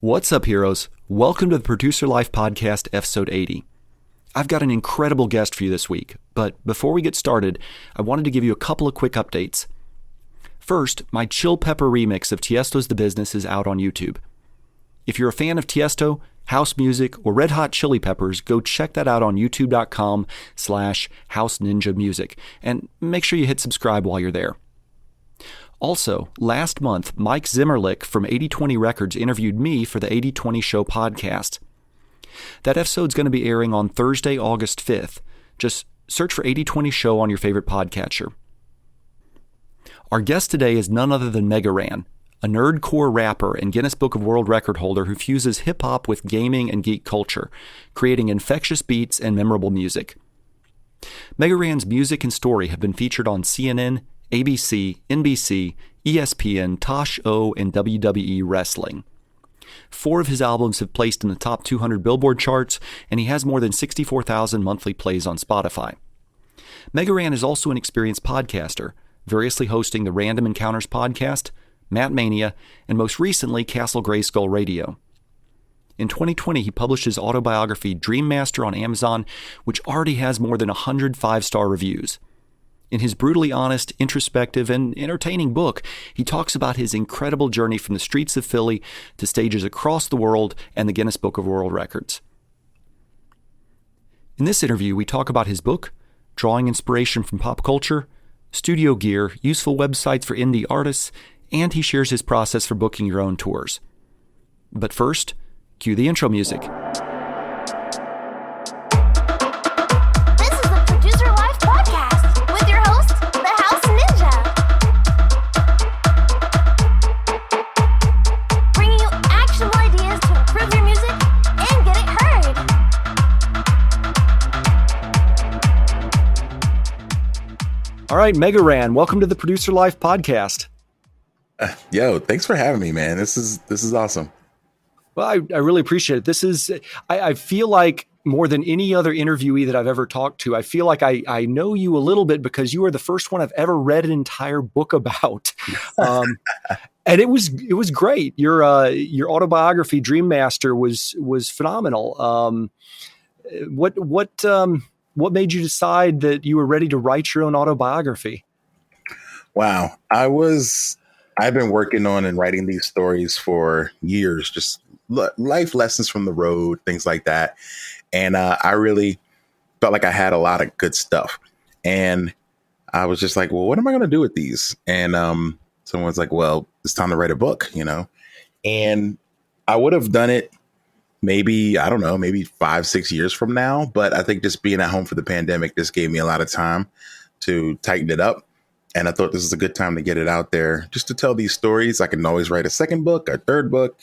What's up, heroes? Welcome to the Producer Life Podcast, episode 80. I've got an incredible guest for you this week, but before we get started, I wanted to give you a couple of quick updates. First, my Chill Pepper remix of Tiesto's The Business is out on YouTube. If you're a fan of Tiesto, house music, or Red Hot Chili Peppers, go check that out on youtube.com/houseninjamusic, and make sure you hit subscribe while you're there. Also, last month, Mike Zimmerlich from 80/20 Records interviewed me for the 80/20 Show podcast. That episode's going to be airing on Thursday, August 5th. Just search for 80/20 Show on your favorite podcatcher. Our guest today is none other than Mega Ran, a nerdcore rapper and Guinness Book of World Record holder who fuses hip-hop with gaming and geek culture, creating infectious beats and memorable music. Mega Ran's music and story have been featured on CNN, ABC, NBC, ESPN, Tosh.O, and WWE Wrestling. 4 of his albums have placed in the top 200 Billboard charts, and he has more than 64,000 monthly plays on Spotify. Mega Ran is also an experienced podcaster, variously hosting the Random Encounters podcast, Mania, and most recently Castle Grayskull Radio. In 2020, he published his autobiography Dream Master on Amazon, which already has more than 100 5-star reviews. In his brutally honest, introspective, and entertaining book, he talks about his incredible journey from the streets of Philly to stages across the world and the Guinness Book of World Records. In this interview, we talk about his book, drawing inspiration from pop culture, studio gear, useful websites for indie artists, and he shares his process for booking your own tours. But first, cue the intro music. All right, Mega Ran, welcome to the Producer Life Podcast. Yo, thanks for having me, man. This is awesome. Well, I really appreciate it. I feel like more than any other interviewee that I've ever talked to, I feel like I know you a little bit because you are the first one I've ever read an entire book about. And it was great. Your autobiography, Dream Master, was phenomenal. What made you decide that you were ready to write your own autobiography? Wow. I've been working on and writing these stories for years, just life lessons from the road, things like that. And I really felt like I had a lot of good stuff. And I was just like, well, what am I going to do with these? And someone's like, well, it's time to write a book, And I would have done it maybe 5-6 years from now. But I think just being at home for the pandemic just gave me a lot of time to tighten it up. And I thought this is a good time to get it out there just to tell these stories. I can always write a second book, a third book,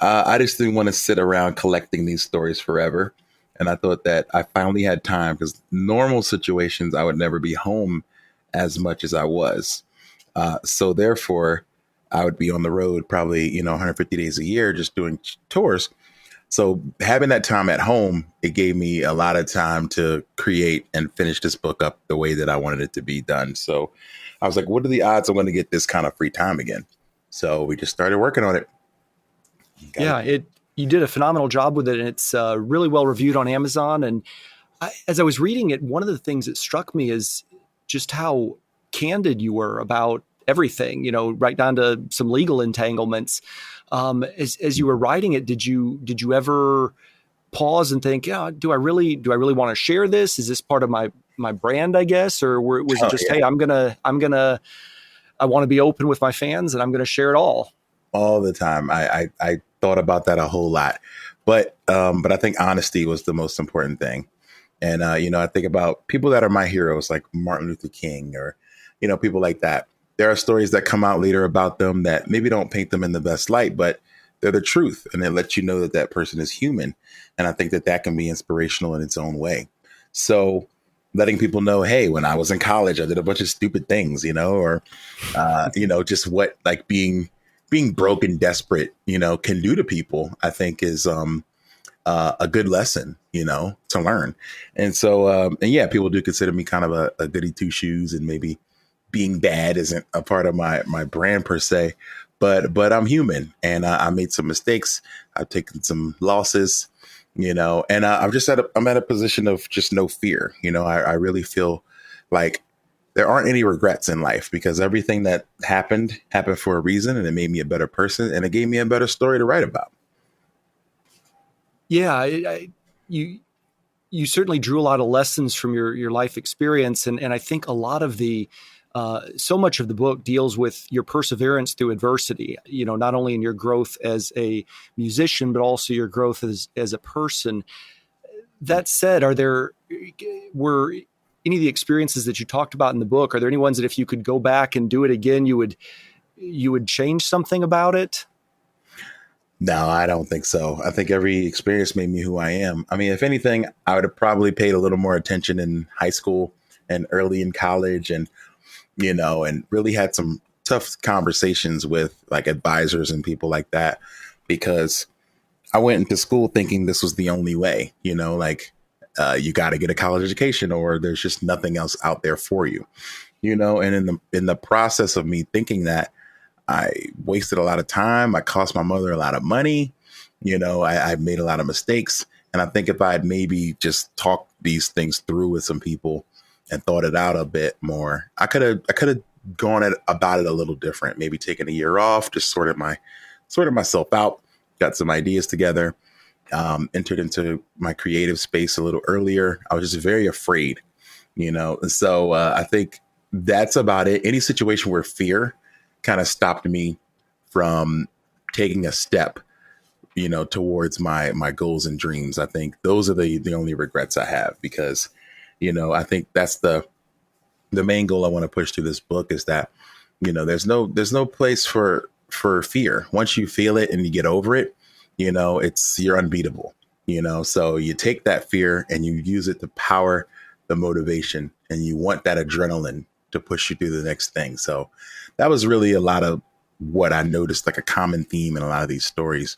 I just didn't want to sit around collecting these stories forever. And I thought that I finally had time because normal situations, I would never be home as much as I was. So therefore, I would be on the road probably, 150 days a year just doing tours. So having that time at home, it gave me a lot of time to create and finish this book up the way that I wanted it to be done. So I was like, what are the odds I'm going to get this kind of free time again? So we just started working on it. You did a phenomenal job with it, and it's really well reviewed on Amazon. And as I was reading it, one of the things that struck me is just how candid you were about everything, right down to some legal entanglements. As you were writing it, did you ever pause and think, do I really want to share this? Is this part of my brand, I guess? Or was it just, hey, I want to be open with my fans and I'm going to share it all the time. I thought about that a whole lot, but I think honesty was the most important thing. And, I think about people that are my heroes, like Martin Luther King or, people like that. There are stories that come out later about them that maybe don't paint them in the best light, but they're the truth. And they let you know that that person is human. And I think that can be inspirational in its own way. So letting people know, hey, when I was in college, I did a bunch of stupid things, or, just what like being broke and desperate, can do to people, I think is a good lesson, to learn. And so, people do consider me kind of a goody two shoes, and maybe being bad isn't a part of my brand per se, but I'm human, and I made some mistakes. I've taken some losses, and I'm at a position of just no fear. I really feel like there aren't any regrets in life, because everything that happened for a reason, and it made me a better person, and it gave me a better story to write about. Yeah, you certainly drew a lot of lessons from your life experience, and I think a lot of so much of the book deals with your perseverance through adversity. Not only in your growth as a musician, but also your growth as a person. That said, were any of the experiences that you talked about in the book, are there any ones that if you could go back and do it again, you would change something about it? No, I don't think so. I think every experience made me who I am. I mean, if anything, I would have probably paid a little more attention in high school and early in college, and and really had some tough conversations with like advisors and people like that, because I went into school thinking this was the only way, you got to get a college education, or there's just nothing else out there for you, and in the process of me thinking that, I wasted a lot of time. I cost my mother a lot of money. I made a lot of mistakes. And I think if I had maybe just talked these things through with some people and thought it out a bit more, I could have gone about it a little different. Maybe taken a year off, just sorted myself out, got some ideas together, entered into my creative space a little earlier. I was just very afraid, And so I think that's about it. Any situation where fear kind of stopped me from taking a step, towards my goals and dreams. I think those are the only regrets I have, because, I think that's the main goal I want to push through this book, is that, there's no place for fear. Once you feel it and you get over it, you're unbeatable, so you take that fear and you use it to power the motivation, and you want that adrenaline to push you through the next thing. So that was really a lot of what I noticed, like a common theme in a lot of these stories,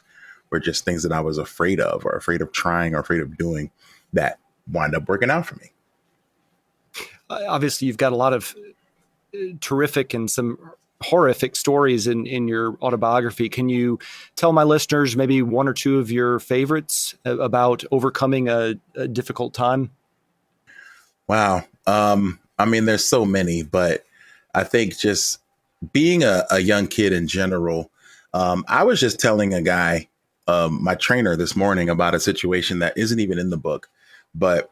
were just things that I was afraid of, or afraid of trying, or afraid of doing, that wind up working out for me. Obviously, you've got a lot of terrific and some horrific stories in your autobiography. Can you tell my listeners maybe one or two of your favorites about overcoming a difficult time? Wow. I mean, there's so many, but I think just being a young kid in general, I was just telling a guy, my trainer this morning, about a situation that isn't even in the book, but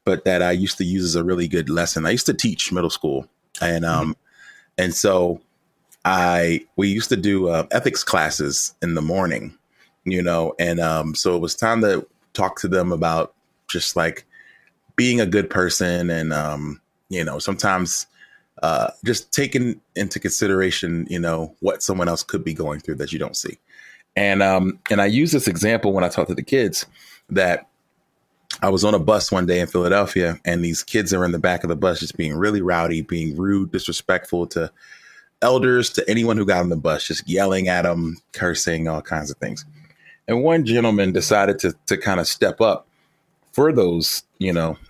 that I used to use as a really good lesson. I used to teach middle school, and so we used to do ethics classes in the morning, and so it was time to talk to them about just like being a good person, and sometimes just taking into consideration, what someone else could be going through that you don't see. And I use this example when I talk to the kids, that I was on a bus one day in Philadelphia, and these kids are in the back of the bus just being really rowdy, being rude, disrespectful to elders, to anyone who got on the bus, just yelling at them, cursing, all kinds of things. And one gentleman decided to kind of step up for those,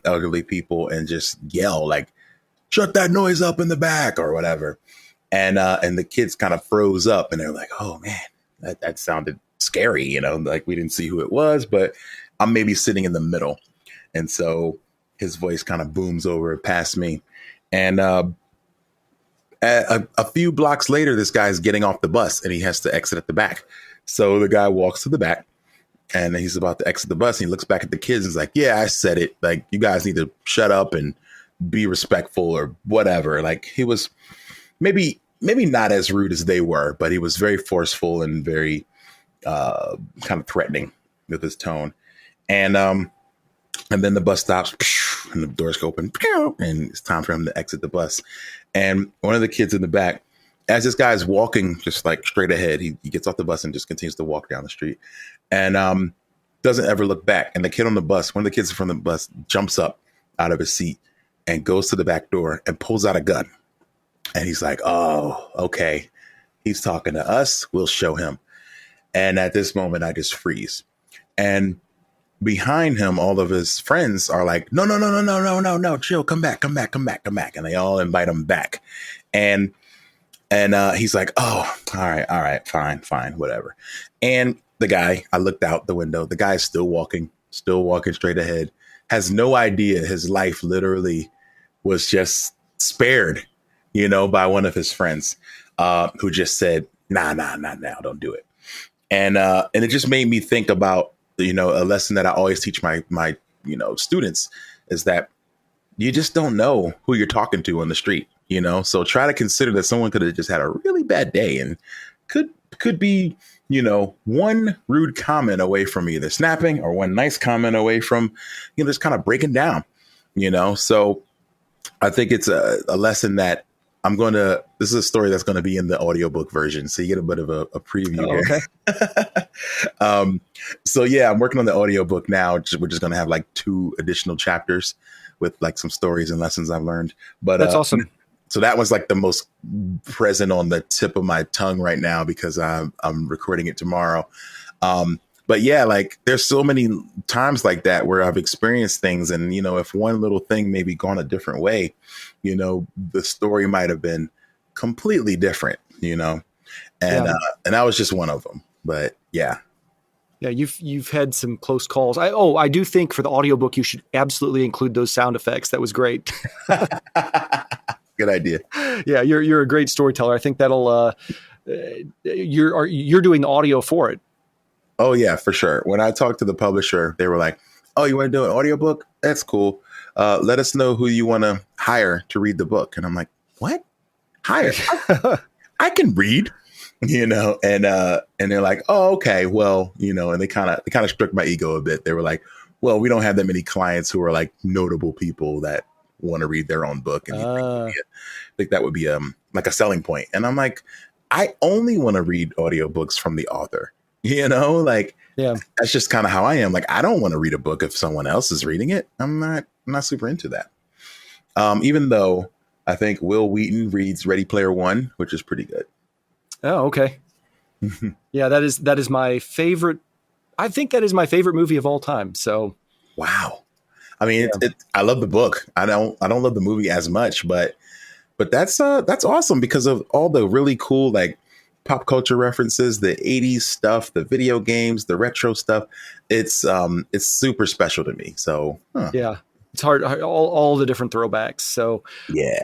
elderly people, and just yell like, "Shut that noise up in the back," or whatever. And the kids kind of froze up, and they're like, "Oh man, that sounded scary," like we didn't see who it was, but I'm maybe sitting in the middle. And so his voice kind of booms over past me. And a few blocks later, this guy's getting off the bus, and he has to exit at the back. So the guy walks to the back, and he's about to exit the bus, and he looks back at the kids and is like, "Yeah, I said it. Like, you guys need to shut up and be respectful," or whatever. Like, he was maybe not as rude as they were, but he was very forceful and very kind of threatening with his tone. And then the bus stops, and the doors go open, and it's time for him to exit the bus. And one of the kids in the back, as this guy's walking just like straight ahead, he gets off the bus and just continues to walk down the street, and doesn't ever look back. And the kid on the bus, one of the kids from the bus, jumps up out of his seat and goes to the back door and pulls out a gun. And he's like, "Oh, okay. He's talking to us. We'll show him." And at this moment, I just freeze. And behind him, all of his friends are like, "No, no, no, no, no, no, no, no, chill, come back, come back, come back, come back." And they all invite him back. And And he's like, oh, all right, fine, whatever. And the guy, I looked out the window. The guy is still walking straight ahead, has no idea his life literally was just spared, by one of his friends who just said, nah, not now, don't do it. And it just made me think about, a lesson that I always teach my students is that you just don't know who you're talking to on the street, so try to consider that someone could have just had a really bad day and could be, one rude comment away from either snapping or one nice comment away from, just kind of breaking down, so I think it's a lesson that this is a story that's going to be in the audiobook version. So you get a bit of a preview here. Okay. So yeah, I'm working on the audiobook now. We're just going to have like 2 additional chapters with like some stories and lessons I've learned. But that's awesome. So that was like the most present on the tip of my tongue right now because I'm recording it tomorrow. But yeah, like there's so many times like that where I've experienced things and, if one little thing maybe gone a different way, the story might have been completely different, and that was just one of them. But yeah. Yeah, you've had some close calls. I do think for the audiobook, you should absolutely include those sound effects. That was great. Good idea. Yeah, you're a great storyteller. I think that'll you're doing the audio for it. Oh yeah, for sure. When I talked to the publisher, they were like, "Oh, you want to do an audiobook? That's cool. Let us know who you want to hire to read the book." And I'm like, "What? Hire? I can read." And they're like, "Oh, okay. Well, and they kind of struck my ego a bit. They were like, "Well, we don't have that many clients who are like notable people that want to read their own book." And I think that would be like a selling point. And I'm like, I only want to read audiobooks from the author. That's just kind of how I am. Like, I don't want to read a book if someone else is reading it. I'm not super into that. Even though I think Will Wheaton reads Ready Player One, which is pretty good. Oh, okay. Yeah, that is my favorite. I think that is my favorite movie of all time. So, wow. I mean, I love the book. I don't love the movie as much, but that's awesome because of all the really cool, like, pop culture references, the 80s stuff, the video games, the retro stuff. It's super special to me. So yeah, it's hard. All the different throwbacks. So yeah,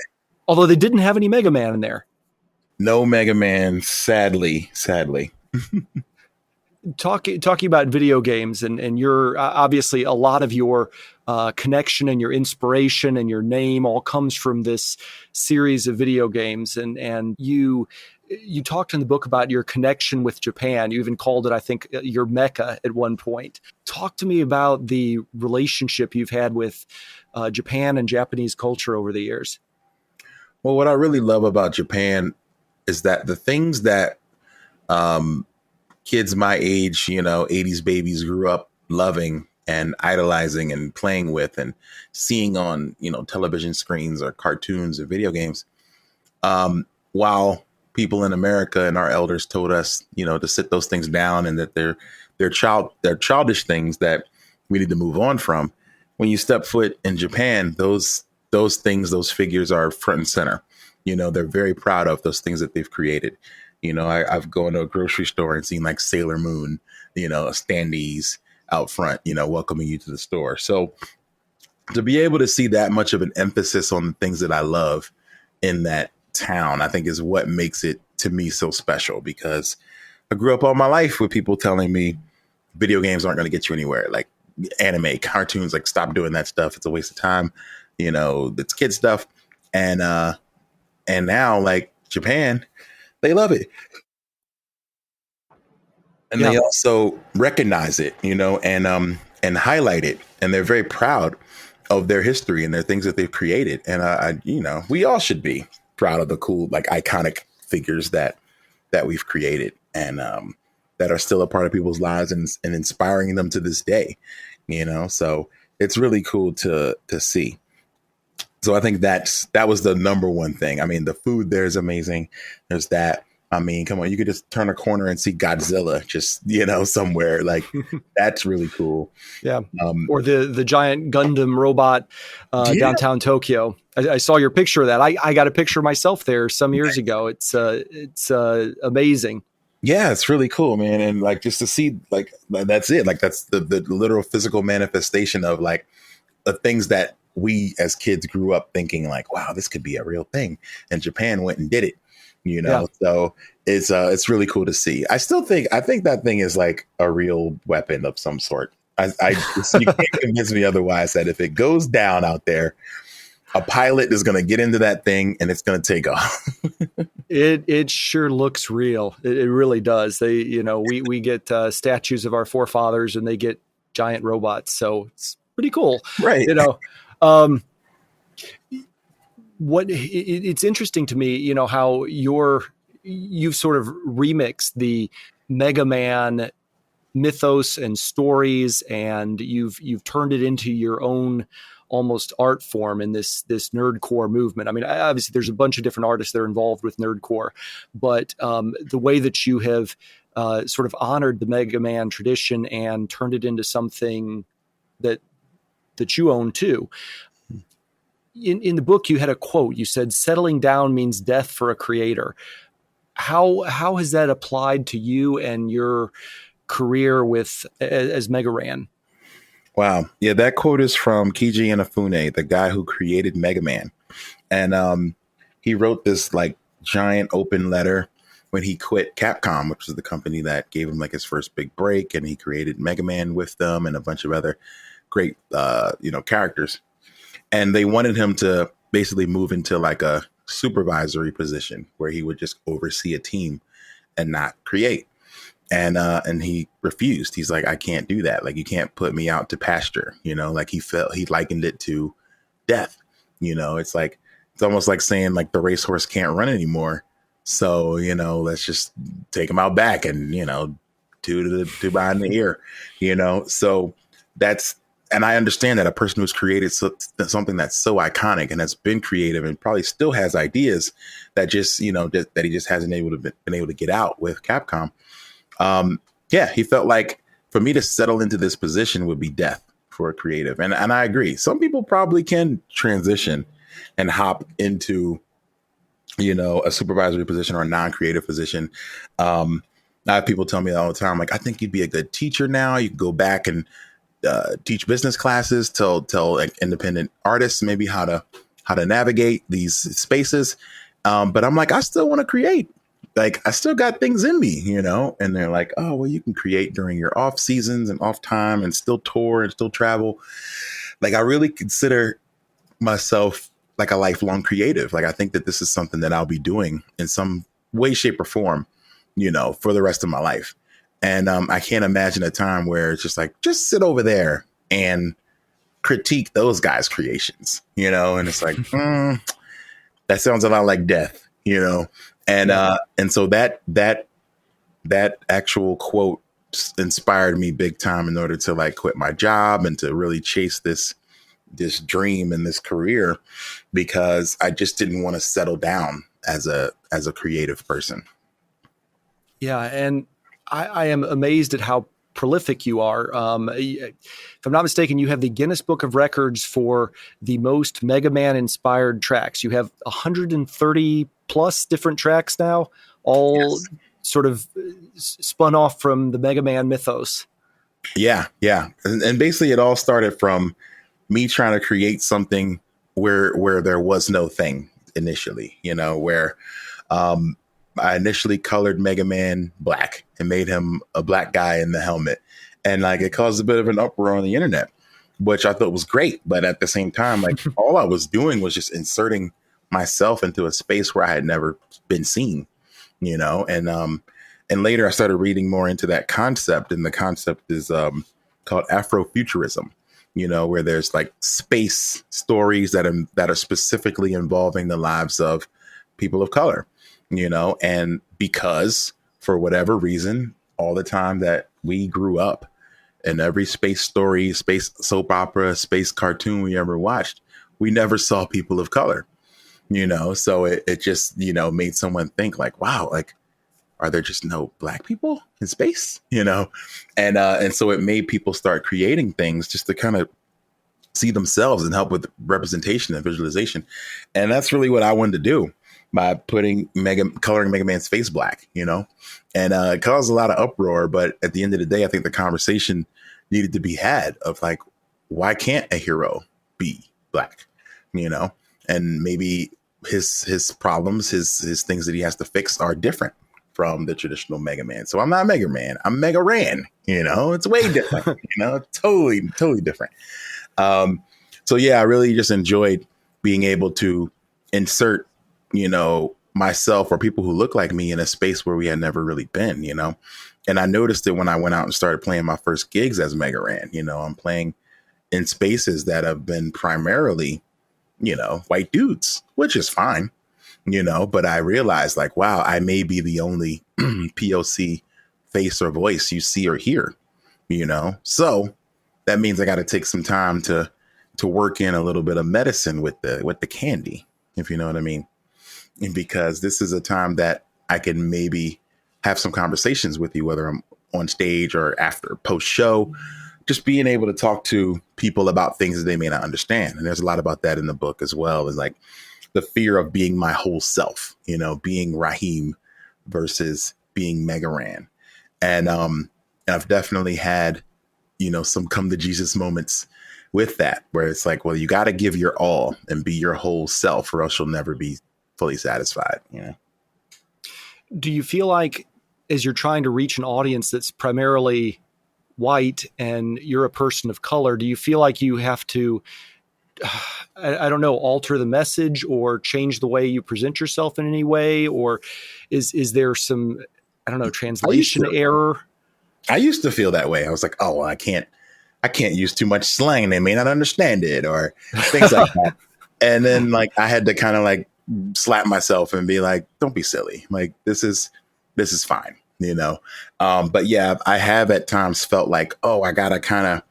although they didn't have any Mega Man in there. No Mega Man, sadly. Talking about video games and your obviously a lot of your connection and your inspiration and your name all comes from this series of video games and you talked in the book about your connection with Japan. You even called it, I think, your Mecca at one point. Talk to me about the relationship you've had with Japan and Japanese culture over the years. Well, what I really love about Japan is that the things that kids my age, 80s babies grew up loving and idolizing and playing with and seeing on, television screens or cartoons or video games, while people in America and our elders told us, to sit those things down and that they're childish things that we need to move on from. When you step foot in Japan, those things, those figures are front and center. They're very proud of those things that they've created. I've gone to a grocery store and seen like Sailor Moon, standees out front, welcoming you to the store. So to be able to see that much of an emphasis on the things that I love in that town, I think is what makes it to me so special, because I grew up all my life with people telling me video games aren't going to get you anywhere. Like anime, cartoons, like stop doing that stuff. It's a waste of time. It's kid stuff. And now like Japan, they love it. And they also recognize it, and highlight it. And they're very proud of their history and their things that they've created. And we all should be proud of the cool, like iconic figures that we've created and that are still a part of people's lives and inspiring them to this day, so it's really cool to see. So I think that was the number one thing. I mean, the food there is amazing. There's that. I mean, come on, you could just turn a corner and see Godzilla just, somewhere. Like, that's really cool. Yeah. Um, Or the giant Gundam robot yeah, downtown Tokyo. I saw your picture of that. I got a picture myself there some years ago. It's amazing. yeah, it's really cool, man. And like, just to see, like, that's it. Like, that's the literal physical manifestation of like the things that we as kids grew up thinking like, wow, this could be a real thing. And Japan went and did it, Yeah. So it's really cool to see. I think that thing is like a real weapon of some sort. You can't convince me otherwise that if it goes down out there, a pilot is going to get into that thing and it's going to take off. It sure looks real. It really does. We get statues of our forefathers and they get giant robots. So it's pretty cool. Right. It's interesting to me, how you've sort of remixed the Mega Man mythos and stories, and you've turned it into your own almost art form in this nerdcore movement. I mean, obviously there's a bunch of different artists that are involved with nerdcore, but the way that you have sort of honored the Mega Man tradition and turned it into something that you own too. In the book, you had a quote. You said, "Settling down means death for a creator." How has that applied to you and your career as Mega Ran? Wow. Yeah, that quote is from Keiji Inafune, the guy who created Mega Man. And he wrote this like giant open letter when he quit Capcom, which was the company that gave him like his first big break. And he created Mega Man with them and a bunch of other great, characters. And they wanted him to basically move into like a supervisory position where he would just oversee a team and not create. And he refused. He's like, I can't do that. Like, you can't put me out to pasture, like he likened it to death. It's like, it's almost like saying like the racehorse can't run anymore. So, let's just take him out back and, two behind the ear, so and I understand that a person who's created something that's so iconic and has been creative and probably still has ideas that just, that he just hasn't been able to get out with Capcom. He felt like for me to settle into this position would be death for a creative. And I agree. Some people probably can transition and hop into, a supervisory position or a non-creative position. I have people tell me all the time, like, I think you'd be a good teacher now. You can go back and teach business classes, tell like independent artists maybe how to navigate these spaces. But I'm like, I still want to create. Like, I still got things in me, and they're like, oh, well, you can create during your off seasons and off time and still tour and still travel. Like, I really consider myself like a lifelong creative. Like, I think that this is something that I'll be doing in some way, shape or form, for the rest of my life. And I can't imagine a time where it's just like, just sit over there and critique those guys' creations, and it's like, that sounds a lot like death, and so that actual quote inspired me big time in order to like quit my job and to really chase this dream and this career, because I just didn't want to settle down as a creative person. Yeah. And I am amazed at how prolific you are. If I'm not mistaken, you have the Guinness Book of Records for the most Mega Man inspired tracks. You have 130 plus different tracks now, all sort of spun off from the Mega Man mythos. Yeah. And basically it all started from me trying to create something where there was no thing initially, where I initially colored Mega Man black and made him a black guy in the helmet. And like, it caused a bit of an uproar on the internet, which I thought was great. But at the same time, like, all I was doing was just inserting myself into a space where I had never been seen, and later I started reading more into that concept. And the concept is called Afrofuturism, where there's like space stories that are specifically involving the lives of people of color. And because for whatever reason, all the time that we grew up, and every space story, space soap opera, space cartoon we ever watched, we never saw people of color, so it just, made someone think like, wow, like are there just no black people in space? And so it made people start creating things just to kind of see themselves and help with representation and visualization. And that's really what I wanted to do by coloring Mega Man's face black, and it caused a lot of uproar. But at the end of the day, I think the conversation needed to be had of like, why can't a hero be black, and maybe his problems, his things that he has to fix are different from the traditional Mega Man. So I'm not Mega Man, I'm Mega Ran, it's way different, totally different. So yeah, I really just enjoyed being able to insert, myself or people who look like me in a space where we had never really been, and I noticed it when I went out and started playing my first gigs as Mega Ran. I'm playing in spaces that have been primarily, white dudes, which is fine, but I realized like, wow, I may be the only POC face or voice you see or hear, so that means I got to take some time to work in a little bit of medicine with the candy, if you know what I mean. And because this is a time that I can maybe have some conversations with you, whether I'm on stage or after post show, just being able to talk to people about things that they may not understand. And there's a lot about that in the book as well, is like the fear of being my whole self, being Raheem versus being Mega Ran. And I've definitely had, some come to Jesus moments with that, where it's like, well, you got to give your all and be your whole self, or else you'll never be fully satisfied. Do you feel like as you're trying to reach an audience that's primarily white and you're a person of color, do you feel like you have to, I don't know, alter the message or change the way you present yourself in any way? Or is there some, I don't know, translation error? I used to feel that way. I was like, oh, well, I can't use too much slang. They may not understand it, or things like that. And then like, I had to kind of like slap myself and be like, don't be silly. Like, this is fine, But yeah, I have at times felt like, oh, I gotta kind of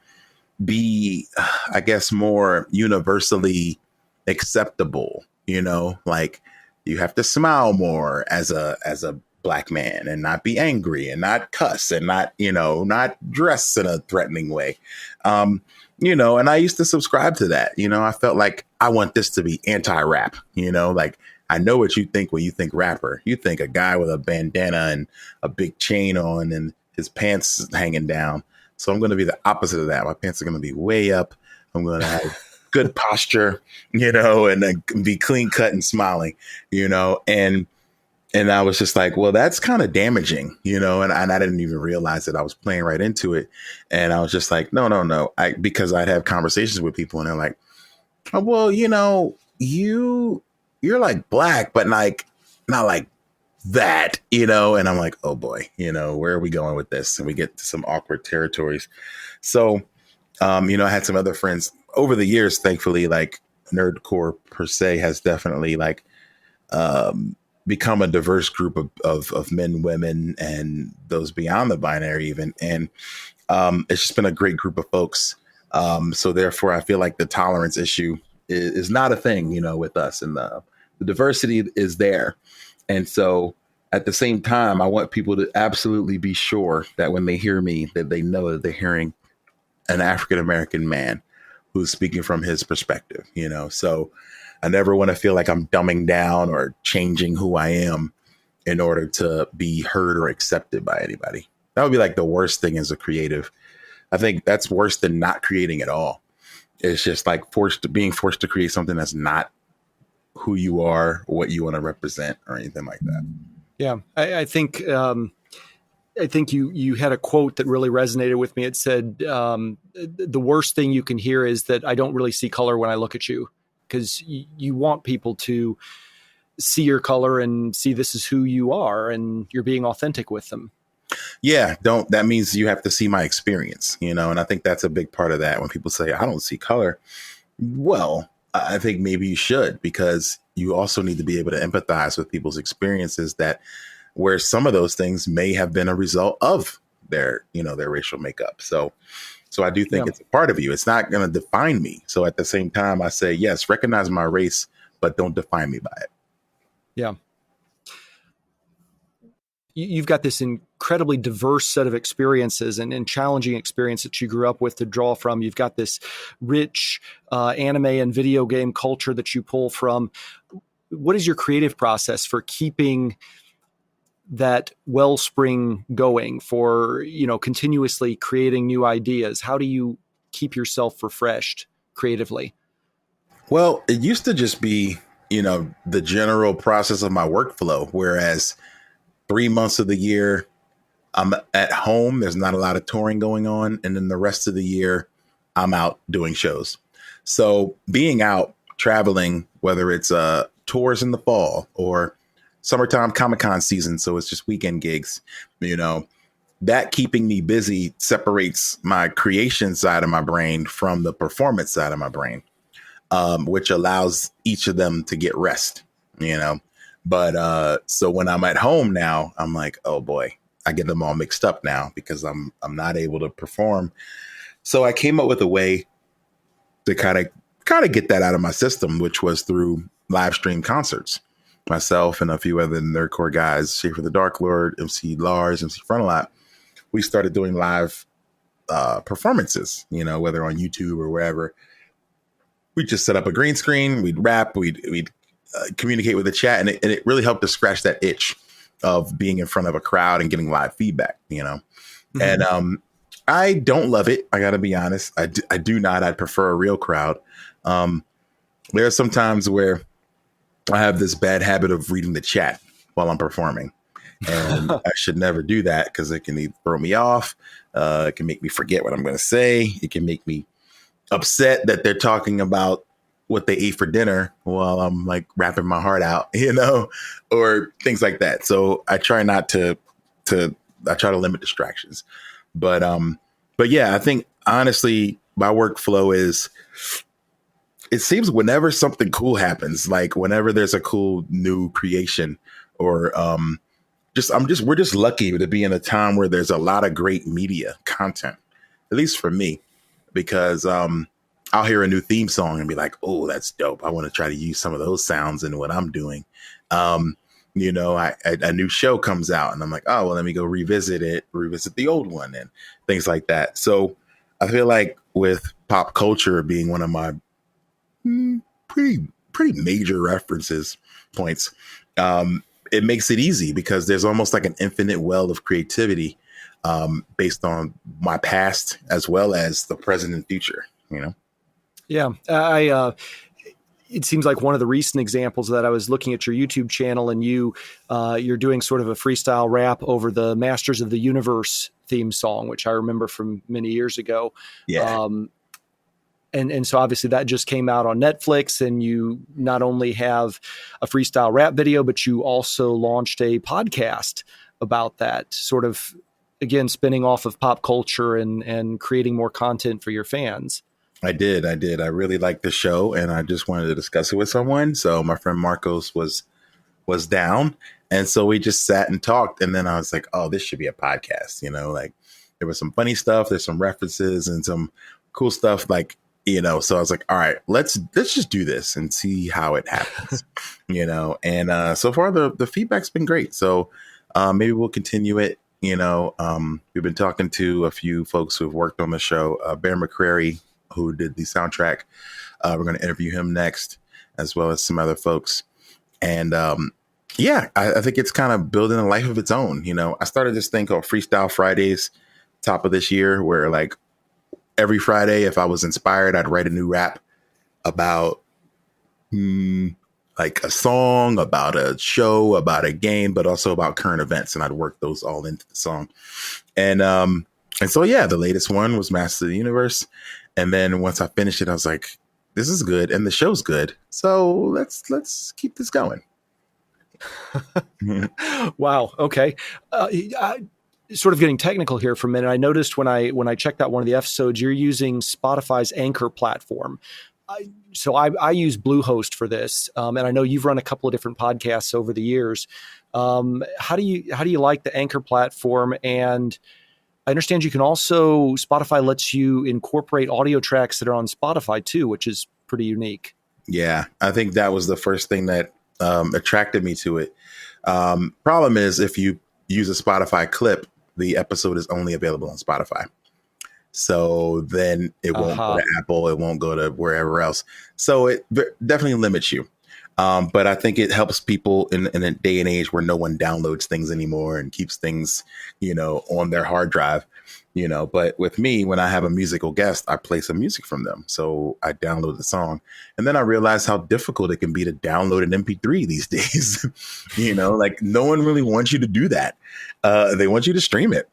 be, I guess, more universally acceptable, like you have to smile more as a black man and not be angry and not cuss and not, not dress in a threatening way. And I used to subscribe to that. I felt like I want this to be anti-rap, like I know what you think when you think rapper. You think a guy with a bandana and a big chain on and his pants hanging down. So I'm going to be the opposite of that. My pants are going to be way up. I'm going to have good posture, and be clean cut and smiling, and I was just like, well, that's kind of damaging, and I didn't even realize that I was playing right into it. And I was just like, no. Because I'd have conversations with people and they're like, oh, well, you're like black, but like not like that, and I'm like, oh boy, where are we going with this? And we get to some awkward territories. So, I had some other friends over the years, thankfully, like nerdcore per se has definitely like, become a diverse group of men, women, and those beyond the binary even. And it's just been a great group of folks. So therefore, I feel like the tolerance issue is not a thing, with us. And the diversity is there. And so at the same time, I want people to absolutely be sure that when they hear me, that they know that they're hearing an African-American man who's speaking from his perspective, So I never want to feel like I'm dumbing down or changing who I am in order to be heard or accepted by anybody. That would be like the worst thing as a creative. I think that's worse than not creating at all. It's just like being forced to create something that's not who you are, or what you want to represent, or anything like that. Yeah, I think you had a quote that really resonated with me. It said, the worst thing you can hear is that I don't really see color when I look at you. Because you want people to see your color and see this is who you are, and you're being authentic with them. Yeah, that means you have to see my experience, and I think that's a big part of that. When people say, I don't see color, well, I think maybe you should, because you also need to be able to empathize with people's experiences where some of those things may have been a result of their racial makeup. So I do think it's a part of you. It's not going to define me. So at the same time, I say, yes, recognize my race, but don't define me by it. Yeah. you've got this incredibly diverse set of experiences and challenging experience that you grew up with to draw from. You've got this rich anime and video game culture that you pull from. What is your creative process for keeping that wellspring going, for, continuously creating new ideas? How do you keep yourself refreshed creatively? Well, it used to just be, the general process of my workflow, whereas 3 months of the year I'm at home, there's not a lot of touring going on. And then the rest of the year I'm out doing shows. So being out traveling, whether it's tours in the fall or summertime Comic-Con season, so it's just weekend gigs, that keeping me busy separates my creation side of my brain from the performance side of my brain, which allows each of them to get rest, But so when I'm at home now, I'm like, oh boy, I get them all mixed up now because I'm not able to perform. So I came up with a way to kind of get that out of my system, which was through live stream concerts. Myself and a few other nerdcore guys, Schaefer the Dark Lord, MC Lars, MC Frontalot, we started doing live performances, whether on YouTube or wherever. We just set up a green screen, we'd rap, we'd communicate with the chat, and it really helped to scratch that itch of being in front of a crowd and getting live feedback, Mm-hmm. And I don't love it. I got to be honest. I do not. I'd prefer a real crowd. There are some times where I have this bad habit of reading the chat while I'm performing, and I should never do that because it can either throw me off. It can make me forget what I'm going to say. It can make me upset that they're talking about what they ate for dinner while I'm like rapping my heart out, or things like that. So I try not to I try to limit distractions, but yeah, I think honestly, my workflow is, it seems whenever something cool happens, like whenever there's a cool new creation or, we're just lucky to be in a time where there's a lot of great media content, at least for me, because, I'll hear a new theme song and be like, oh, that's dope. I want to try to use some of those sounds in what I'm doing. A new show comes out and I'm like, oh, well, let me go revisit the old one and things like that. So I feel like with pop culture being one of my pretty major references points, it makes it easy because there's almost like an infinite well of creativity based on my past as well as the present and future, Yeah, it seems like one of the recent examples that I was looking at your YouTube channel, and you're doing sort of a freestyle rap over the Masters of the Universe theme song, which I remember from many years ago. Yeah. And so obviously that just came out on Netflix, and you not only have a freestyle rap video, but you also launched a podcast about that, sort of, again, spinning off of pop culture and creating more content for your fans. I did. I really liked the show and I just wanted to discuss it with someone. So my friend Marcos was down. And so we just sat and talked. And then I was like, oh, this should be a podcast. Like there was some funny stuff. There's some references and some cool stuff. Like, so I was like, all right, let's just do this and see how it happens, and so far the feedback's been great. So maybe we'll continue it. We've been talking to a few folks who've worked on the show, Bear McCrary, who did the soundtrack. We're going to interview him next, as well as some other folks. And I think it's kind of building a life of its own. I started this thing called Freestyle Fridays, top of this year, where like every Friday, if I was inspired, I'd write a new rap about like a song, about a show, about a game, but also about current events. And I'd work those all into the song. And so, yeah, the latest one was Master of the Universe. And then once I finished it, I was like, this is good. And the show's good. So let's keep this going. Wow. Okay. Sort of getting technical here for a minute. I noticed when I checked out one of the episodes, you're using Spotify's Anchor platform. So I use Bluehost for this. And I know you've run a couple of different podcasts over the years. How do you like the Anchor platform? And I understand you can also, Spotify lets you incorporate audio tracks that are on Spotify too, which is pretty unique. Yeah, I think that was the first thing that attracted me to it. Problem is, if you use a Spotify clip, the episode is only available on Spotify. So then it won't go to Apple, it won't go to wherever else. So it definitely limits you. But I think it helps people in a day and age where no one downloads things anymore and keeps things, on their hard drive, But with me, when I have a musical guest, I play some music from them. So I download the song. And then I realize how difficult it can be to download an MP3 these days. Like no one really wants you to do that. They want you to stream it.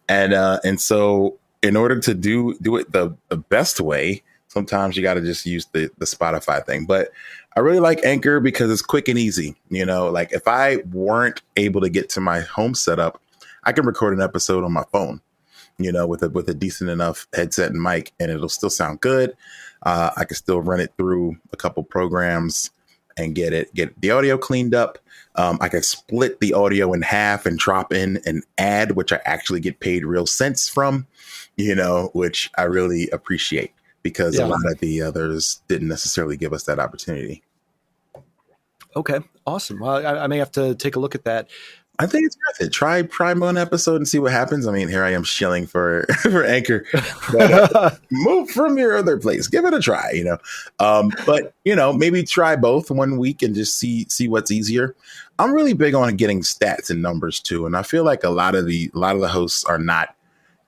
And so in order to do it the best way, sometimes you got to just use the Spotify thing. But I really like Anchor because it's quick and easy. Like if I weren't able to get to my home setup, I can record an episode on my phone, with a decent enough headset and mic, and it'll still sound good. I can still run it through a couple programs and get the audio cleaned up. I can split the audio in half and drop in an ad, which I actually get paid real cents from, which I really appreciate. Because a lot of the others didn't necessarily give us that opportunity. Okay, awesome. Well, I may have to take a look at that. I think it's worth it. Try one episode and see what happens. I mean, here I am shilling for Anchor. But, move from your other place. Give it a try, But, maybe try both one week and just see what's easier. I'm really big on getting stats and numbers too. And I feel like a lot of the hosts are not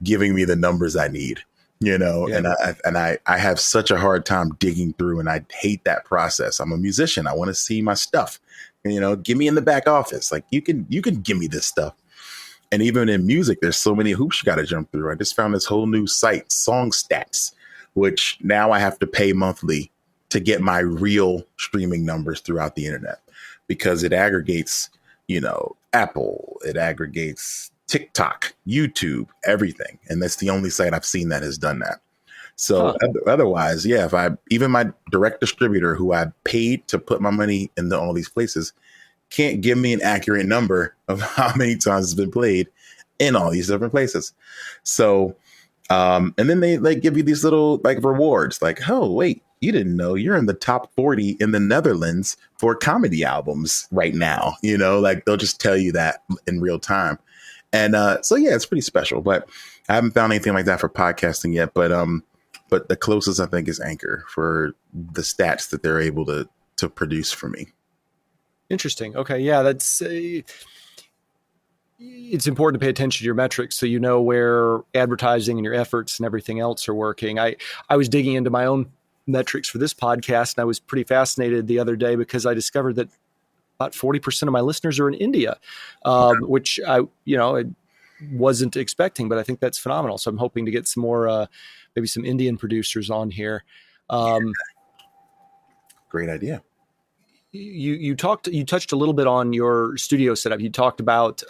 giving me the numbers I need. And I have such a hard time digging through, and I hate that process. I'm a musician. I want to see my stuff, give me in the back office. Like you can give me this stuff. And even in music, there's so many hoops you got to jump through. I just found this whole new site, Song Stats, which now I have to pay monthly to get my real streaming numbers throughout the internet, because it aggregates, Apple, it aggregates TikTok, YouTube, everything. And that's the only site I've seen that has done that. So otherwise, if even my direct distributor who I paid to put my money into all these places can't give me an accurate number of how many times it's been played in all these different places. So, and then they give you these little like rewards, like, oh, wait, you didn't know you're in the top 40 in the Netherlands for comedy albums right now. Like they'll just tell you that in real time. And it's pretty special, but I haven't found anything like that for podcasting yet. But the closest I think is Anchor for the stats that they're able to produce for me. Interesting. Okay. Yeah, that's it's important to pay attention to your metrics so you know where advertising and your efforts and everything else are working. I was digging into my own metrics for this podcast, and I was pretty fascinated the other day because I discovered that about 40% of my listeners are in India, which I wasn't expecting, but I think that's phenomenal. So I'm hoping to get some more, maybe some Indian producers on here. Great idea. You touched a little bit on your studio setup. You talked about,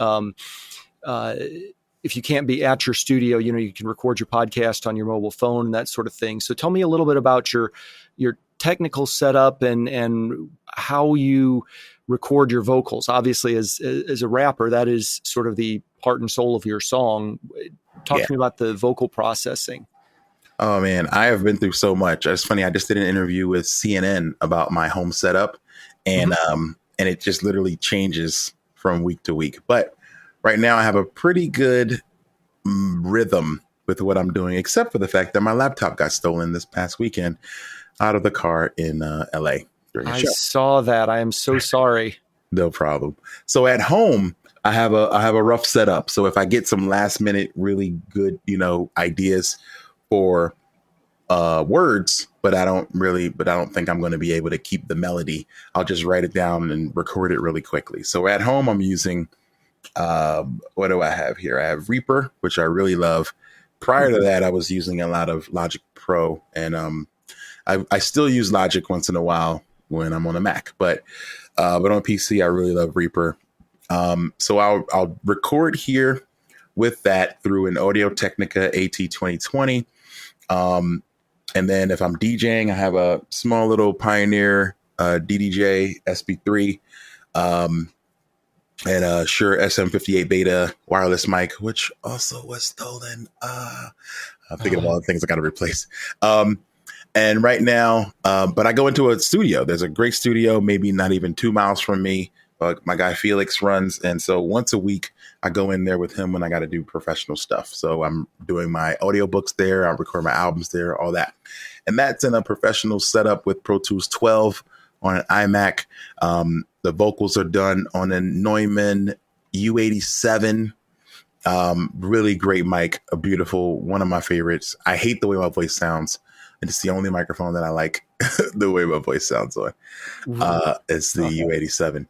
if you can't be at your studio, you can record your podcast on your mobile phone and that sort of thing. So tell me a little bit about your technical setup and how you record your vocals. Obviously, as a rapper, that is sort of the heart and soul of your song. Talk to me about the vocal processing. Oh man, I have been through so much. It's funny. I just did an interview with CNN about my home setup, and and it just literally changes from week to week. But right now, I have a pretty good rhythm with what I'm doing, except for the fact that my laptop got stolen this past weekend out of the car in LA. I saw that. I am so sorry. No problem. So at home, I have a rough setup. So if I get some last minute, really good, ideas for words, but I don't think I'm going to be able to keep the melody, I'll just write it down and record it really quickly. So at home, I'm using, what do I have here? I have Reaper, which I really love. Prior to that, I was using a lot of Logic Pro, and I still use Logic once in a while when I'm on a Mac, but on PC, I really love Reaper. So I'll record here with that through an Audio-Technica AT2020. And then if I'm DJing, I have a small little Pioneer DDJ SP3 and a Shure SM58 Beta wireless mic, which also was stolen. I'm thinking of all the things I got to replace. And right now, but I go into a studio. There's a great studio, maybe not even 2 miles from me, my guy Felix runs. And so once a week, I go in there with him when I got to do professional stuff. So I'm doing my audiobooks there. I record my albums there, all that. And that's in a professional setup with Pro Tools 12 on an iMac. The vocals are done on a Neumann U87. Really great mic, a beautiful, one of my favorites. I hate the way my voice sounds. And it's the only microphone that I like the way my voice sounds on. It's the U87.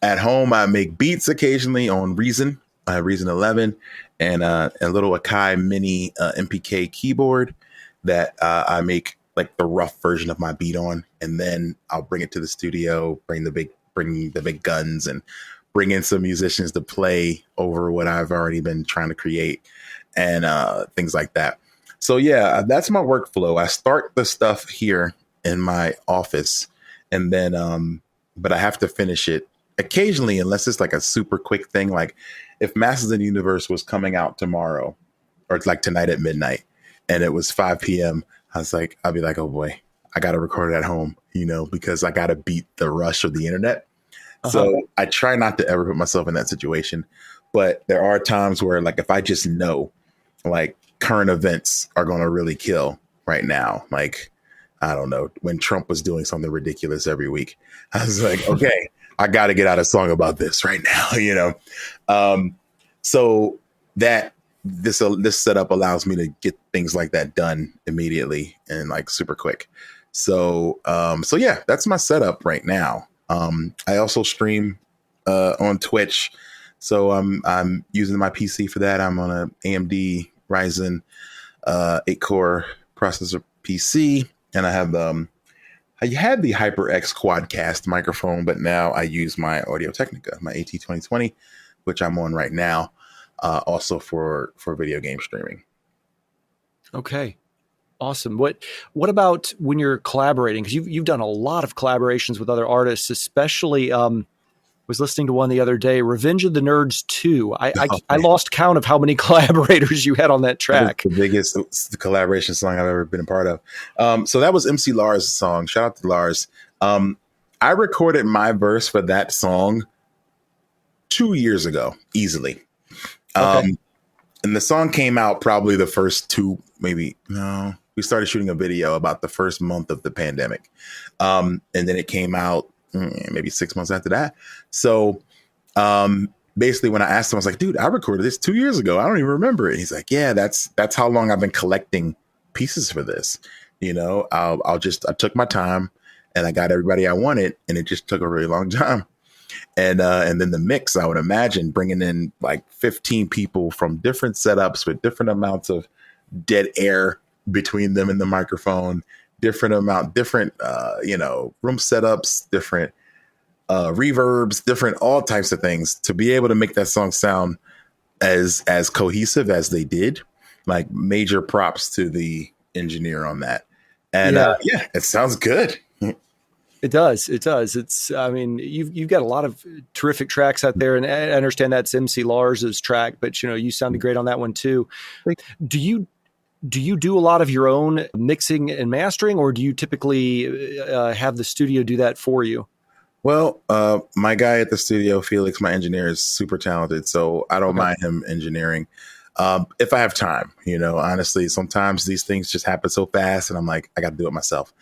At home, I make beats occasionally on Reason. I have Reason 11 and a little Akai Mini MPK keyboard that I make like the rough version of my beat on. And then I'll bring it to the studio, bring the big guns and bring in some musicians to play over what I've already been trying to create and things like that. So yeah, that's my workflow. I start the stuff here in my office and then, but I have to finish it occasionally, unless it's like a super quick thing. Like if Masters of the Universe was coming out tomorrow or like tonight at midnight and it was 5 p.m., I'll be like, oh boy, I got to record it at home, because I got to beat the rush of the internet. So I try not to ever put myself in that situation. But there are times where like, if I just know like current events are going to really kill right now, like, I don't know, when Trump was doing something ridiculous every week, I was like, okay, I got to get out a song about this right now, so that this setup allows me to get things like that done immediately and like super quick. So yeah, that's my setup right now. I also stream on Twitch, so I'm using my PC for that. I'm on a AMD Ryzen 8-core processor PC, and I had the HyperX Quadcast microphone, but now I use my Audio-Technica, my AT2020, which I'm on right now, also for video game streaming. Okay. Awesome. What about when you're collaborating? Because you've done a lot of collaborations with other artists, especially was listening to one the other day, Revenge of the Nerds 2. I lost count of how many collaborators you had on that track. The biggest collaboration song I've ever been a part of. So that was MC Lars' song. Shout out to Lars. I recorded my verse for that song 2 years ago, easily. Okay. And the song came out probably the first two, maybe, no. We started shooting a video about the first month of the pandemic. And then it came out maybe 6 months after that. So basically when I asked him, I was like, dude, I recorded this 2 years ago. I don't even remember it. He's like, yeah, that's how long I've been collecting pieces for this. I took my time and I got everybody I wanted, and it just took a really long time. And then the mix, I would imagine bringing in like 15 people from different setups with different amounts of dead air between them and the microphone, different room setups, different reverbs, different all types of things to be able to make that song sound as cohesive as they did. Like, major props to the engineer on that. And yeah, it sounds good. It does. It's, I mean, you've got a lot of terrific tracks out there, and I understand that's MC Lars's track, but you sounded great on that one too. Do you do a lot of your own mixing and mastering, or do you typically have the studio do that for you? Well, my guy at the studio, Felix, my engineer, is super talented, so I don't mind him engineering. If I have time, honestly, sometimes these things just happen so fast and I'm like, I got to do it myself.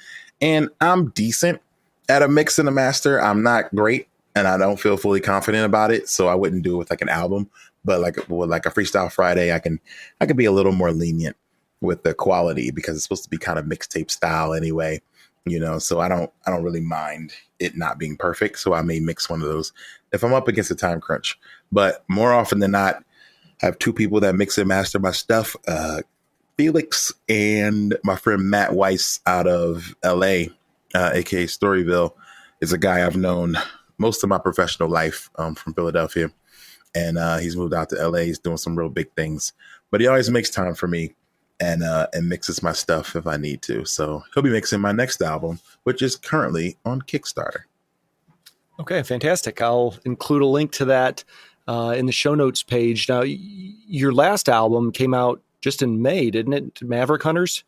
And I'm decent at a mix and a master. I'm not great and I don't feel fully confident about it. So I wouldn't do it with like an album, but like a Freestyle Friday, I can be a little more lenient with the quality because it's supposed to be kind of mixtape style anyway, so I don't really mind it not being perfect. So I may mix one of those if I'm up against a time crunch, but more often than not, I have two people that mix and master my stuff. Felix and my friend Matt Weiss out of LA, aka Storyville, is a guy I've known most of my professional life from Philadelphia. And he's moved out to LA. He's doing some real big things, but he always makes time for me and mixes my stuff if I need to. So he'll be mixing my next album, which is currently on Kickstarter. Okay, fantastic. I'll include a link to that in the show notes page. Now, your last album came out just in May, didn't it? Maverick Hunters?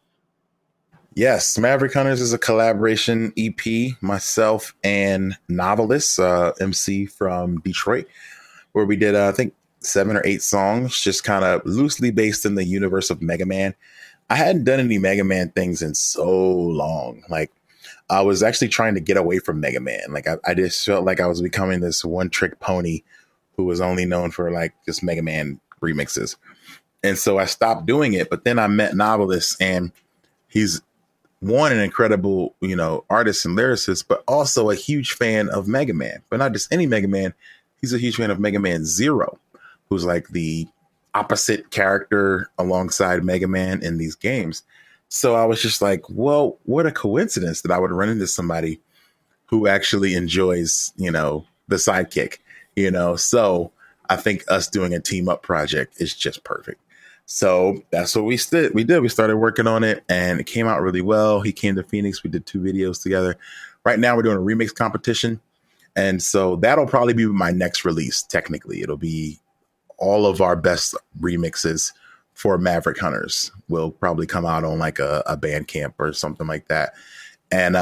Yes, Maverick Hunters is a collaboration EP, myself and Novelist, MC from Detroit, where we did, I think, 7 or 8 songs, just kind of loosely based in the universe of Mega Man. I hadn't done any Mega Man things in so long. Like, I was actually trying to get away from Mega Man. Like, I just felt like I was becoming this one trick pony who was only known for like just Mega Man remixes. And so I stopped doing it. But then I met Novelist, and he's an incredible, artist and lyricist, but also a huge fan of Mega Man. But not just any Mega Man. He's a huge fan of Mega Man Zero, who's like the opposite character alongside Mega Man in these games. So I was just like, well, what a coincidence that I would run into somebody who actually enjoys, the sidekick, So I think us doing a team up project is just perfect. So that's what we did. We started working on it, and it came out really well. He came to Phoenix. We did 2 videos together. Right now we're doing a remix competition. And so that'll probably be my next release. Technically, it'll be all of our best remixes for Maverick Hunters will probably come out on like a Bandcamp or something like that. And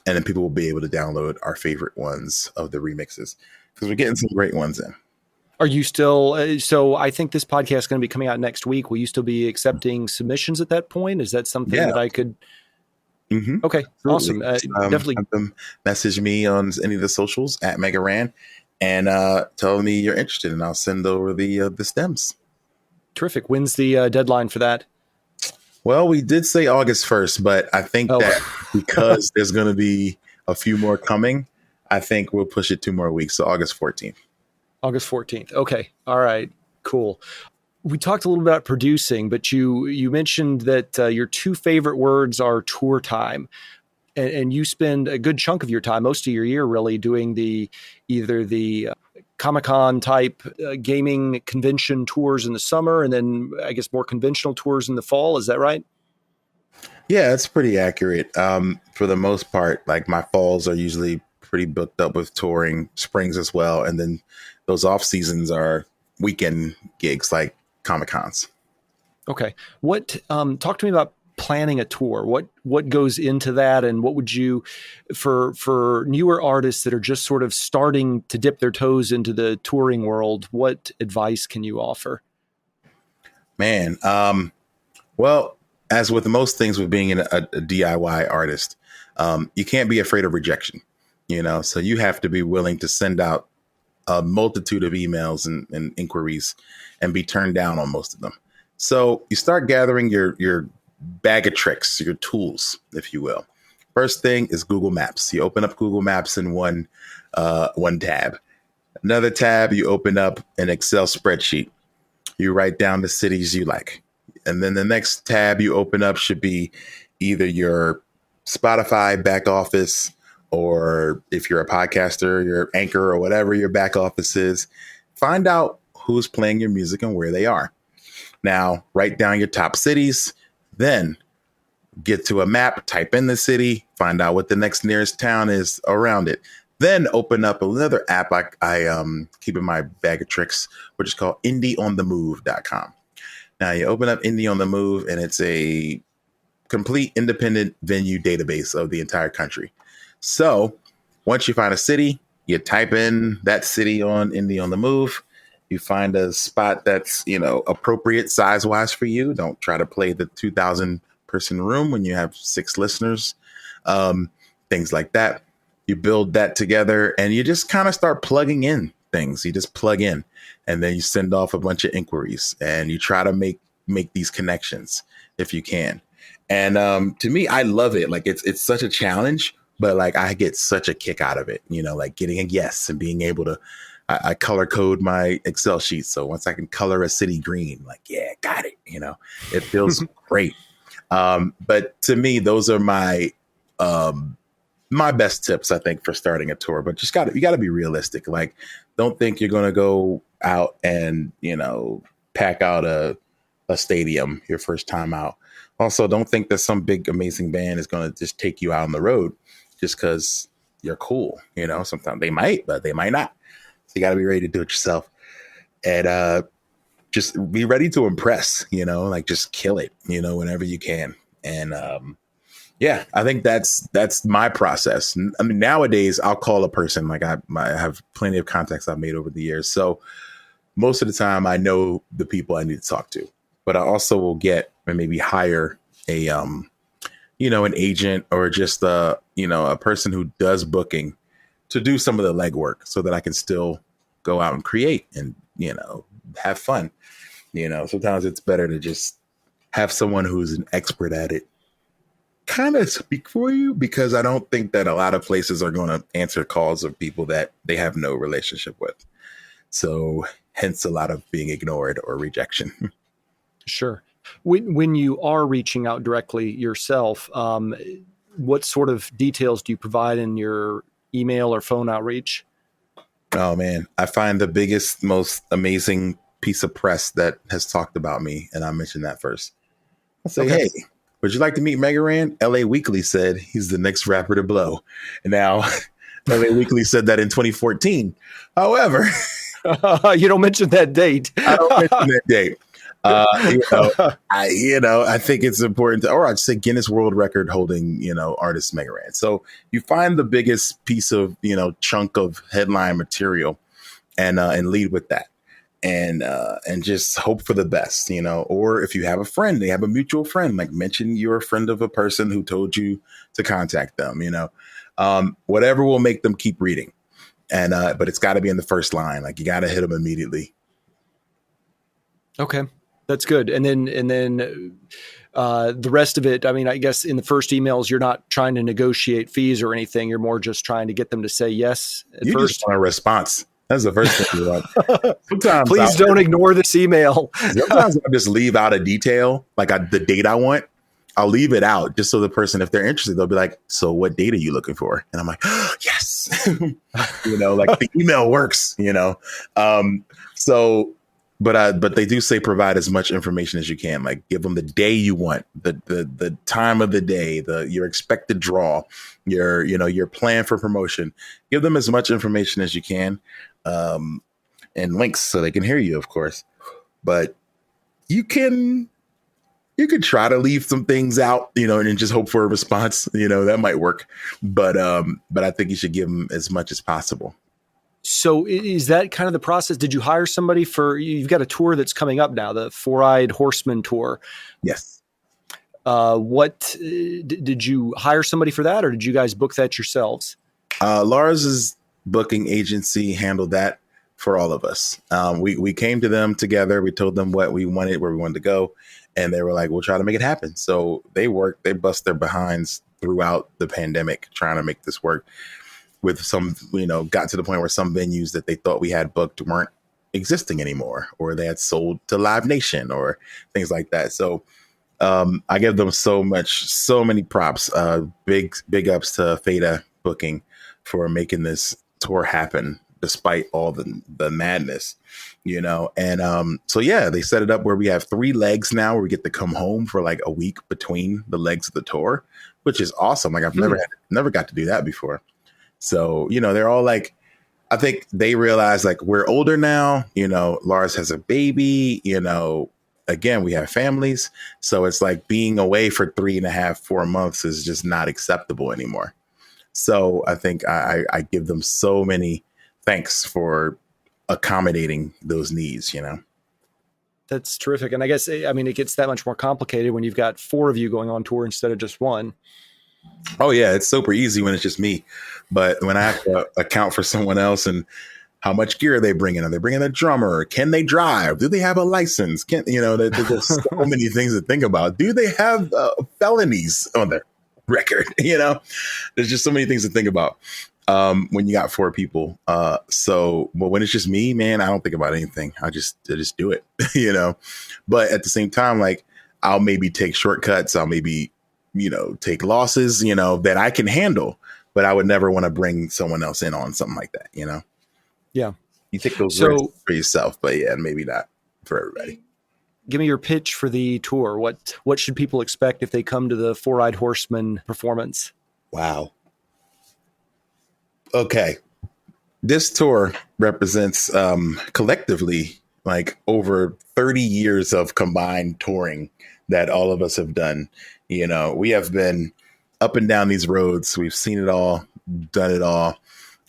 then people will be able to download our favorite ones of the remixes, because we're getting some great ones in. Are you still, so I think this podcast is going to be coming out next week. Will you still be accepting submissions at that point? Is that something that I could? Mm-hmm. Okay. Absolutely. Awesome. Definitely. Have them message me on any of the socials at Megaran and tell me you're interested, and I'll send over the stems. Terrific. When's the deadline for that? Well, we did say August 1st, but I think that because there's going to be a few more coming, I think we'll push it 2 more weeks. So August 14th. August 14th. Okay. All right. Cool. We talked a little about producing, but you mentioned that your 2 favorite words are tour time. And you spend a good chunk of your time, most of your year really, doing either the Comic-Con type gaming convention tours in the summer, and then I guess more conventional tours in the fall. Is that right? Yeah, that's pretty accurate. For the most part, like my falls are usually pretty booked up with touring, springs as well. And then those off seasons are weekend gigs like Comic-Cons. Okay. Talk to me about planning a tour. What goes into that, and what would you, for newer artists that are just sort of starting to dip their toes into the touring world, what advice can you offer? Man, well, as with most things with being a DIY artist, you can't be afraid of rejection, so you have to be willing to send out a multitude of emails and inquiries and be turned down on most of them. So you start gathering your bag of tricks, your tools, if you will. First thing is Google Maps. You open up Google Maps in one tab. Another tab, you open up an Excel spreadsheet. You write down the cities you like. And then the next tab you open up should be either your Spotify back office, or if you're a podcaster, your Anchor or whatever your back office is. Find out who's playing your music and where they are. Now, write down your top cities, then get to a map, type in the city, find out what the next nearest town is around it. Then open up another app I keep in my bag of tricks, which is called indieonthemove.com. Now, you open up Indie on the Move, and it's a complete independent venue database of the entire country. So once you find a city, you type in that city on Indie on the Move. You find a spot that's, appropriate size-wise for you. Don't try to play the 2,000-person room when you have 6 listeners, things like that. You build that together, and you just kind of start plugging in things. You just plug in, and then you send off a bunch of inquiries, and you try to make these connections if you can. And to me, I love it. Like it's such a challenge, but like I get such a kick out of it, like getting a yes and being able to, I color code my Excel sheet. So once I can color a city green, like, yeah, got it. It feels great. But to me, those are my best tips, I think, for starting a tour. But you got to be realistic. Like, don't think you're going to go out and, pack out a stadium your first time out. Also, don't think that some big, amazing band is going to just take you out on the road just because you're cool. Sometimes they might, but they might not. So you got to be ready to do it yourself, and just be ready to impress. Like just kill it. Whenever you can, and Yeah, I think that's my process. I mean, nowadays I'll call a person. Like I have plenty of contacts I've made over the years. So most of the time I know the people I need to talk to, but I also will get and maybe hire a, an agent or just a person who does booking to do some of the legwork so that I can still go out and create and, have fun. Sometimes it's better to just have someone who's an expert at it kind of speak for you, because I don't think that a lot of places are going to answer calls of people that they have no relationship with. So hence a lot of being ignored or rejection. Sure. When you are reaching out directly yourself, what sort of details do you provide in your email or phone outreach? Oh man, I find the biggest, most amazing piece of press that has talked about me, and I mentioned that first. I'll say, okay. Hey, would you like to meet Megaran? LA Weekly said he's the next rapper to blow. And now LA Weekly said that in 2014. However, you don't mention that date. I don't mention that date. I think it's important or I'd say Guinness World Record holding, artist Megaran. So you find the biggest piece of, chunk of headline material and lead with that. And just hope for the best, or if you have a friend, they have a mutual friend, like mention you're a friend of a person who told you to contact them, whatever will make them keep reading. And but it's got to be in the first line. Like you got to hit them immediately. OK, that's good. And then the rest of it, I mean, I guess in the first emails, you're not trying to negotiate fees or anything. You're more just trying to get them to say yes at you first. Just want a response. That's the first thing you want. Sometimes please don't ignore this email. Sometimes I'll just leave out a detail, like the date I want. I'll leave it out just so the person, if they're interested, they'll be like, so what date are you looking for? And I'm like, oh, yes, like the email works, but they do say provide as much information as you can, like give them the day you want, the time of the day, your expected draw, your plan for promotion. Give them as much information as you can. And links so they can hear you, of course. But you could try to leave some things out, and just hope for a response. That might work. But I think you should give them as much as possible. So is that kind of the process? Did you hire somebody you've got a tour that's coming up now, the Four-Eyed Horseman tour? Yes. What did you hire somebody for that, or did you guys book that yourselves? Lars's booking agency handled that for all of us. We came to them together. We told them what we wanted, where we wanted to go. And they were like, we'll try to make it happen. So they bust their behinds throughout the pandemic, trying to make this work with some, got to the point where some venues that they thought we had booked weren't existing anymore, or they had sold to Live Nation or things like that. So I give them so many props. Big ups to Feta Booking for making this tour happen despite all the madness, and so yeah, they set it up where we have 3 legs now where we get to come home for like a week between the legs of the tour, which is awesome. Like I've never got to do that before. So they're all like, I think they realize like we're older now, Lars has a baby, again, we have families, so it's like being away for 3.5-4 months is just not acceptable anymore. So I think I give them so many thanks for accommodating those needs, That's terrific. And I guess, it gets that much more complicated when you've got 4 of you going on tour instead of just 1. Oh yeah, it's super easy when it's just me. But when I have to account for someone else and how much gear are they bringing? Are they bringing a drummer? Can they drive? Do they have a license? There's so many things to think about. Do they have felonies on their record? There's just so many things to think about. When you got 4 people. But when it's just me, man, I don't think about anything. I just do it, but at the same time, like I'll maybe take shortcuts. I'll maybe, take losses, that I can handle, but I would never want to bring someone else in on something like that, Yeah. You take those risks for yourself, but yeah, maybe not for everybody. Give me your pitch for the tour. What should people expect if they come to the Four-Eyed Horseman performance? Wow. Okay. This tour represents collectively like over 30 years of combined touring that all of us have done. We have been up and down these roads. We've seen it all, done it all.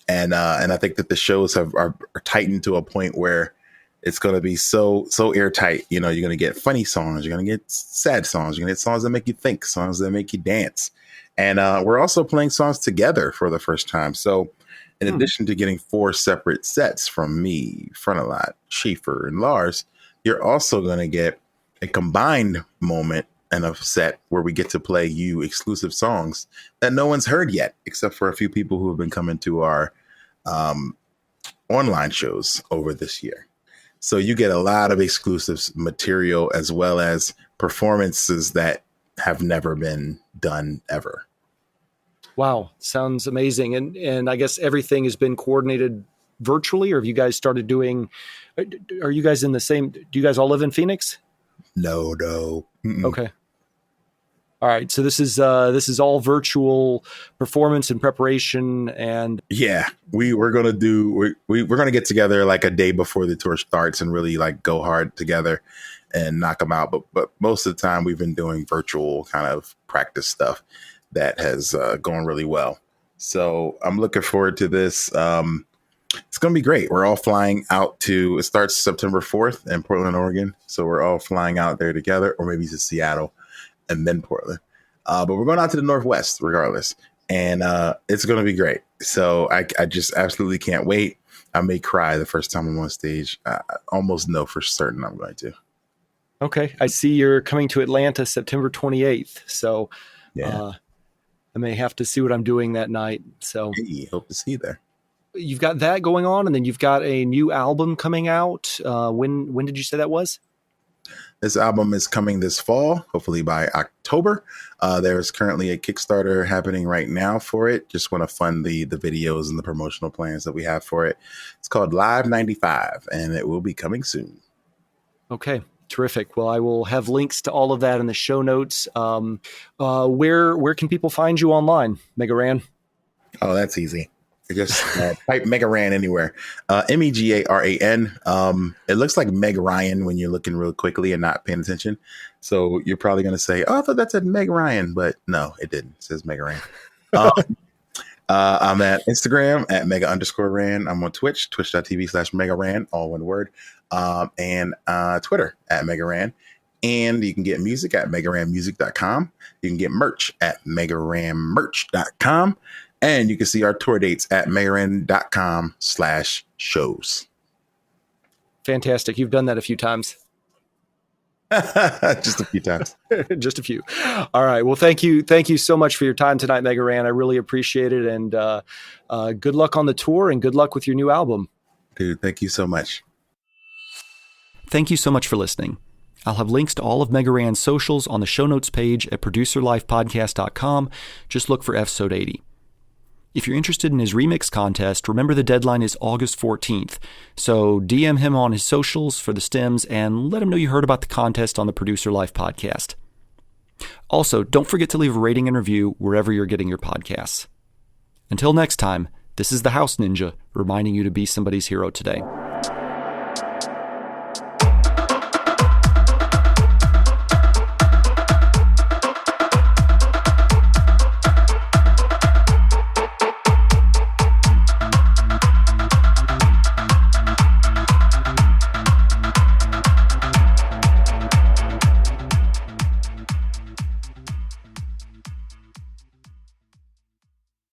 And I think that the shows are tightened to a point where it's going to be so airtight. You know, you're going to get funny songs, you're going to get sad songs, you're going to get songs that make you think, songs that make you dance. And we're also playing songs together for the first time. So in addition to getting 4 separate sets from me, Frontalot, Schaefer, and Lars, you're also going to get a combined moment and a set where we get to play you exclusive songs that no one's heard yet, except for a few people who have been coming to our online shows over this year. So you get a lot of exclusive material as well as performances that have never been done ever. Wow. Sounds amazing. And I guess everything has been coordinated virtually, or have you guys started doing, are you guys in the same, do you guys all live in Phoenix? No. Mm-mm. Okay. All right. So this is all virtual performance and preparation. And yeah, we're going to get together like a day before the tour starts and really like go hard together and knock them out. But most of the time we've been doing virtual kind of practice stuff that has gone really well. So I'm looking forward to this. It's going to be great. We're all flying out it starts September 4th in Portland, Oregon. So we're all flying out there together, or maybe to Seattle and then Portland. But we're going out to the Northwest regardless. And it's going to be great. So I just absolutely can't wait. I may cry the first time I'm on stage. I almost know for certain I'm going to. Okay. I see you're coming to Atlanta September 28th. So yeah. I may have to see what I'm doing that night. So hey, hope to see you there. You've got that going on, and then you've got a new album coming out. When did you say that was? This album is coming this fall, hopefully by October. There's currently a Kickstarter happening right now for it. Just want to fund the videos and the promotional plans that we have for it. It's called Live 95, and it will be coming soon. Okay. Terrific. Well, I will have links to all of that in the show notes. Where can people find you online, Mega Ran? Oh, that's easy. Just type Mega Ran anywhere. MEGARAN. It looks like Meg Ryan when you're looking real quickly and not paying attention. So you're probably going to say, oh, I thought that said Meg Ryan, but no, it didn't. It says Mega Ran. I'm at Instagram at Mega_Ran. I'm on Twitch, twitch.tv/Mega Ran, all one word. And Twitter at Mega Ran. And you can get music at megaranmusic.com. You can get merch at megaranmerch.com. And you can see our tour dates at megaran.com/shows. Fantastic. You've done that a few times. Just a few times. Just a few. All right. Well, thank you. Thank you so much for your time tonight, Mega Ran. I really appreciate it. And good luck on the tour and good luck with your new album. Dude, thank you so much. Thank you so much for listening. I'll have links to all of Mega Ran's socials on the show notes page at producerlifepodcast.com. Just look for episode 80. If you're interested in his remix contest, remember the deadline is August 14th. So DM him on his socials for the stems and let him know you heard about the contest on the Producer Life podcast. Also, don't forget to leave a rating and review wherever you're getting your podcasts. Until next time, this is the House Ninja reminding you to be somebody's hero today.